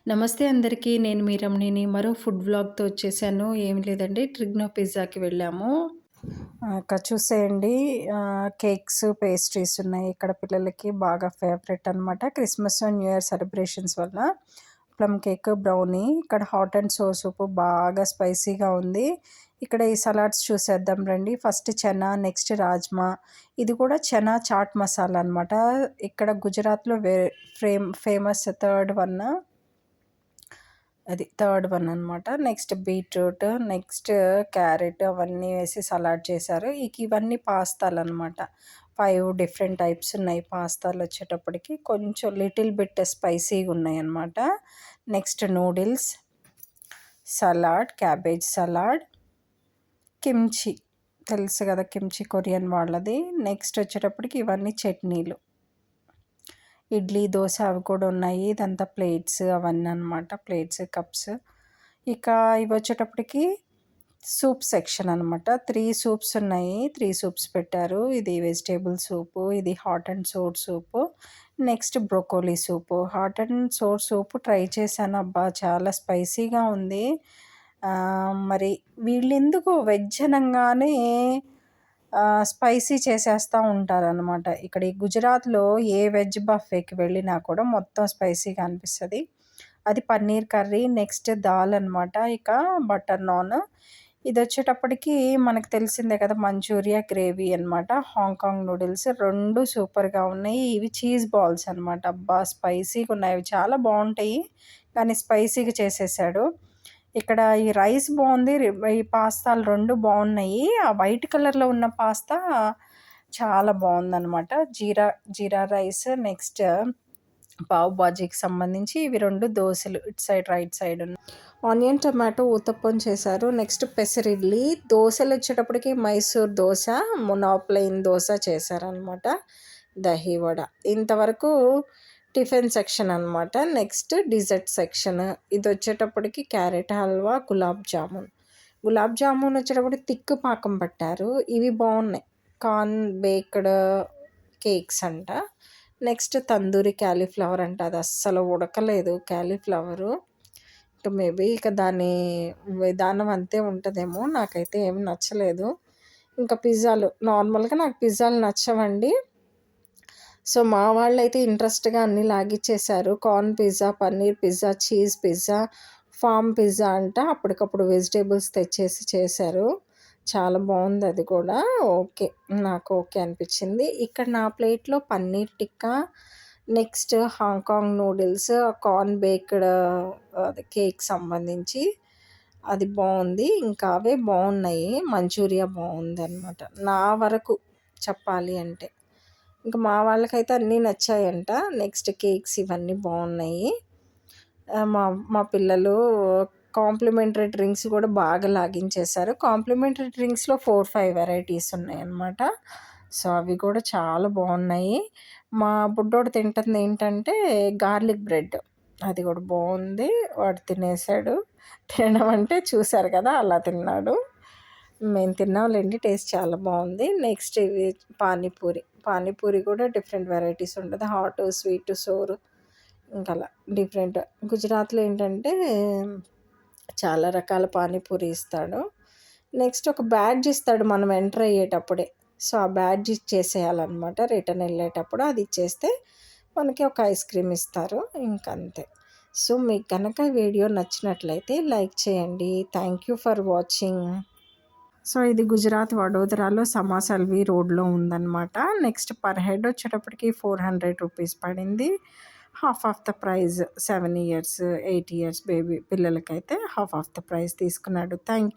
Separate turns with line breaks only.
నమస్తే అందరికీ. నేను మీ రమణిని. మరో ఫుడ్ వ్లాగ్‌తో వచ్చేసాను. ఏమి లేదండి, ట్రిగ్నో పిజ్జాకి వెళ్ళాము. ఇక్కడ చూసేయండి, కేక్స్, పేస్ట్రీస్ ఉన్నాయి. ఇక్కడ పిల్లలకి బాగా ఫేవరెట్ అనమాట. క్రిస్మస్, న్యూ ఇయర్ సెలబ్రేషన్స్ వల్ల ప్లమ్ కేక్, బ్రౌనీ. ఇక్కడ హాట్ అండ్ సోర్ సూప్ బాగా స్పైసీగా ఉంది. ఇక్కడ ఈ సలాడ్స్ చూసేద్దాం రండి. First chana, next rajma. ఇది కూడా చనా చాట్ మసాలా అనమాట. ఇక్కడ గుజరాత్లో ఫేమస్ థర్డ్ వన్ అనమాట. నెక్స్ట్ బీట్రూట్, నెక్స్ట్ క్యారెట్ అవన్నీ వేసి సలాడ్ చేశారు. ఇవన్నీ పాస్తాలు అనమాట. 5 డిఫరెంట్ టైప్స్ ఉన్నాయి పాస్తాలు వచ్చేటప్పటికి. కొంచెం లిటిల్ బిట్ స్పైసీగా ఉన్నాయి అనమాట. Next noodles, salad, cabbage salad, kimchi తెలుసు కదా, కిమ్చి కొరియన్ వాళ్ళది. నెక్స్ట్ వచ్చేటప్పటికి ఇవన్నీ చట్నీలు, ఇడ్లీ, దోశ అవి కూడా ఉన్నాయి. ఇదంతా ప్లేట్స్ అవన్నీ అనమాట. Plates, cups. ఇక ఇవి వచ్చేటప్పటికి సూప్ సెక్షన్ అనమాట. 3 సూప్స్ ఉన్నాయి. 3 సూప్స్ పెట్టారు. ఇది వెజిటేబుల్ సూపు, ఇది hot and sour soup, next broccoli soup. Hot and sour soup try చేశాను. అబ్బా, చాలా స్పైసీగా ఉంది. మరి వీళ్ళెందుకు వెజ్ అనగానే స్పైసీ చేసేస్తూ ఉంటారనమాట. ఇక్కడ ఈ గుజరాత్లో ఏ వెజ్ బఫేకి వెళ్ళినా కూడా మొత్తం స్పైసీగా అనిపిస్తుంది. అది పన్నీర్ కర్రీ. నెక్స్ట్ దాల్ అనమాట. ఇక బటర్ నాన్. ఇది వచ్చేటప్పటికి మనకు తెలిసిందే కదా, మంచూరియా గ్రేవీ అనమాట. హాంకాంగ్ నూడిల్స్ 2 సూపర్గా ఉన్నాయి. ఇవి చీజ్ బాల్స్ అనమాట. అబ్బా, స్పైసీగా ఉన్నాయి. అవి చాలా బాగుంటాయి, కానీ స్పైసీగా చేసేసాడు. ఇక్కడ ఈ రైస్ బాగుంది, ఈ పాస్తాలు 2 బాగున్నాయి. ఆ వైట్ కలర్లో ఉన్న పాస్తా చాలా బాగుందనమాట. జీరా రైస్. నెక్స్ట్ పావ్ బాజీకి సంబంధించి ఇవి 2 దోశలు, ఇటు సైడ్ రైట్ సైడ్ ఉన్నాయి. ఆనియన్ టమాటో ఊతప్పం చేశారు. నెక్స్ట్ పెసరిడ్లీ. దోశలు వచ్చేటప్పటికి మైసూర్ దోశ, ప్లెయిన్ దోశ చేశారనమాట. దహీ వడ. ఇంతవరకు టిఫిన్ సెక్షన్ అనమాట. Next dessert section. ఇది వచ్చేటప్పటికి క్యారెట్ హల్వా, గులాబ్ జామున్ వచ్చేటప్పటికి తిక్కు పాకం పట్టారు. ఇవి బాగున్నాయి. కార్న్ బేక్డ్ కేక్స్ అంట. నెక్స్ట్ తందూరి క్యాలీఫ్లవర్ అంట. అది అస్సలు ఉడకలేదు క్యాలీఫ్లవరు. మేబీ ఇక దాని విధానం అంతే ఉంటుందేమో. నాకైతే ఏమి నచ్చలేదు. ఇంకా పిజ్జాలు, నార్మల్గా నాకు పిజ్జాలు నచ్చవండి. సో మా వాళ్ళైతే ఇంట్రెస్ట్గా అన్నీ లాగిచ్చేశారు. Corn pizza, paneer pizza, cheese pizza, farm pizza అంట. అప్పటికప్పుడు వెజిటేబుల్స్ తెచ్చేసి చేశారు. చాలా బాగుంది అది కూడా. నాకు ఓకే అనిపించింది. ఇక్కడ నా ప్లేట్లో paneer tikka, next Hong Kong noodles, corn baked cake సంబంధించి అది బాగుంది. ఇంకా అవే బాగున్నాయి. మంచూరియా బాగుంది అనమాట నా వరకు చెప్పాలి అంటే. ఇంకా మా వాళ్ళకైతే అన్నీ నచ్చాయంట. నెక్స్ట్ కేక్స్ ఇవన్నీ బాగున్నాయి. మా పిల్లలు కాంప్లిమెంటరీ డ్రింక్స్ కూడా బాగా లాగించేశారు. కాంప్లిమెంటరీ డ్రింక్స్లో 4-5 వెరైటీస్ ఉన్నాయన్నమాట. సో అవి కూడా చాలా బాగున్నాయి. మా బుడ్డోడు తింటుంది ఏంటంటే గార్లిక్ బ్రెడ్. అది కూడా బాగుంది. వాడు తినేసాడు. తినడం అంటే చూశారు కదా, అలా తిన్నాడు. మేము తిన్నాంలేండి, టేస్ట్ చాలా బాగుంది. నెక్స్ట్ ఇవి పానీపూరి కూడా డిఫరెంట్ వెరైటీస్ ఉంటుంది. హాట్, స్వీట్, సోర్, ఇంకా అలా డిఫరెంట్. గుజరాత్లో ఏంటంటే చాలా రకాల పానీపూరి ఇస్తాడు. నెక్స్ట్ ఒక బ్యాడ్జ్ ఇస్తాడు మనం ఎంటర్ అయ్యేటప్పుడే. సో ఆ బ్యాడ్జ్ ఇచ్చేసేయాలన్నమాట. రిటర్న్ వెళ్ళేటప్పుడు అది ఇచ్చేస్తే మనకి ఒక ఐస్ క్రీమ్ ఇస్తారు. ఇంకంతే. సో మీకు కనుక వీడియో నచ్చినట్లయితే లైక్ చేయండి. Thank you for watching. So ఇది గుజరాత్ వడోదరాలో సమాసల్వి రోడ్లో ఉందన్నమాట. నెక్స్ట్ పర్ హెడ్ వచ్చేటప్పటికి 400 రూపీస్ పడింది. Half of the price 7 years 8 years baby పిల్లలకైతే హాఫ్ ఆఫ్ ద ప్రైజ్ తీసుకున్నాడు. Thank you.